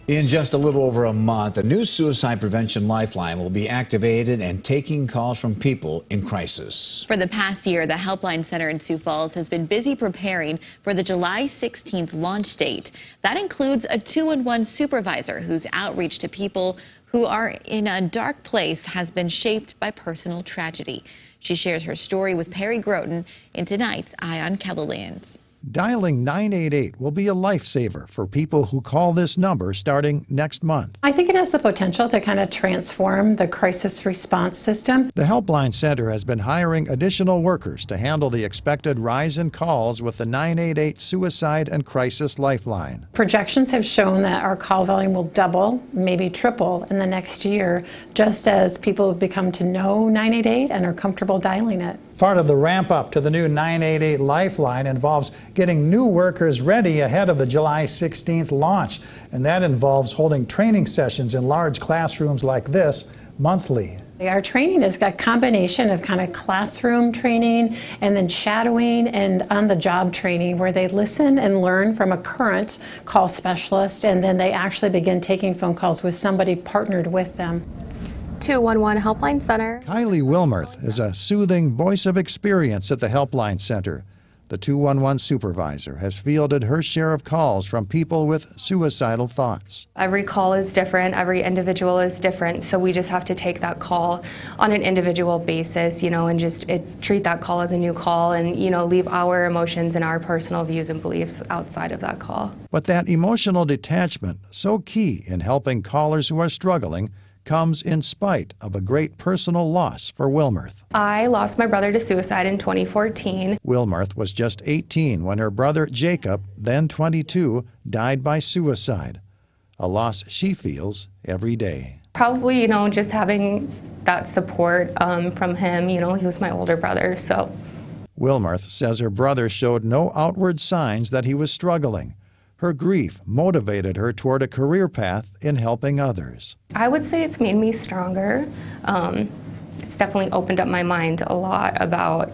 In just a little over a month, a new suicide prevention lifeline will be activated and taking calls from people in crisis. For the past year, the Helpline Center in Sioux Falls has been busy preparing for the July 16th launch date. That includes a 2-in-1 supervisor whose outreach to people who are in a dark place has been shaped by personal tragedy. She shares her story with Perry Groten in tonight's Eye on KELOLAND. Dialing 988 will be a lifesaver for people who call this number starting next month. I think it has the potential to kind of transform the crisis response system. The Helpline Center has been hiring additional workers to handle the expected rise in calls with the 988 Suicide and Crisis Lifeline. Projections have shown that our call volume will double, maybe triple in the next year, just as people have become to know 988 and are comfortable dialing it. Part of the ramp up to the new 988 Lifeline involves getting new workers ready ahead of the July 16th launch. And that involves holding training sessions in large classrooms like this monthly. Our training is a combination of kind of classroom training and then shadowing and on-the-job training where they listen and learn from a current call specialist, and then they actually begin taking phone calls with somebody partnered with them. 211 Helpline Center. Kylie Wilmerth is a soothing voice of experience at the Helpline Center. The 211 supervisor has fielded her share of calls from people with suicidal thoughts. Every call is different, every individual is different, so we just have to take that call on an individual basis, and just treat that call as a new call and, leave our emotions and our personal views and beliefs outside of that call. But that emotional detachment, so key in helping callers who are struggling, comes in spite of a great personal loss for Wilmerth. I lost my brother to suicide in 2014. Wilmerth was just 18 when her brother Jacob, then 22, died by suicide, a loss she feels every day. Probably, just having that support from him, he was my older brother, so. Wilmerth says her brother showed no outward signs that he was struggling. Her grief motivated her toward a career path in helping others. I would say it's made me stronger. It's definitely opened up my mind a lot about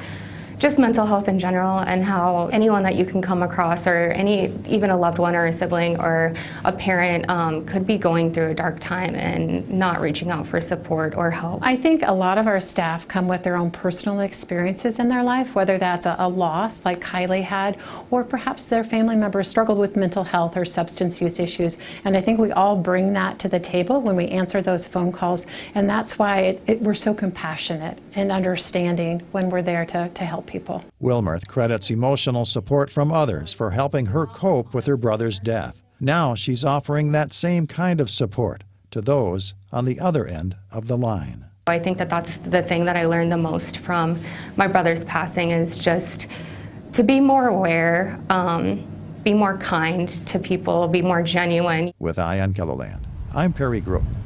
just mental health in general and how anyone that you can come across, or even a loved one or a sibling or a parent could be going through a dark time and not reaching out for support or help. I think a lot of our staff come with their own personal experiences in their life, whether that's a loss like Kylie had, or perhaps their family member struggled with mental health or substance use issues. And I think we all bring that to the table when we answer those phone calls, and that's why we're so compassionate and understanding when we're there to help people. Wilmerth credits emotional support from others for helping her cope with her brother's death. Now she's offering that same kind of support to those on the other end of the line. I think that that's the thing that I learned the most from my brother's passing, is just to be more aware, be more kind to people, be more genuine. With Eye on KELOLAND, I'm Perry Groten.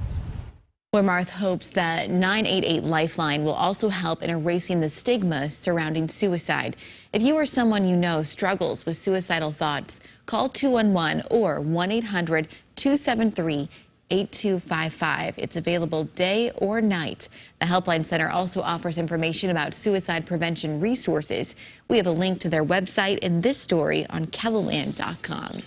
Wilmerth hopes that 988 Lifeline will also help in erasing the stigma surrounding suicide. If you or someone you know struggles with suicidal thoughts, call 211 or 1-800-273-8255. It's available day or night. The Helpline Center also offers information about suicide prevention resources. We have a link to their website in this story on KELOLAND.com.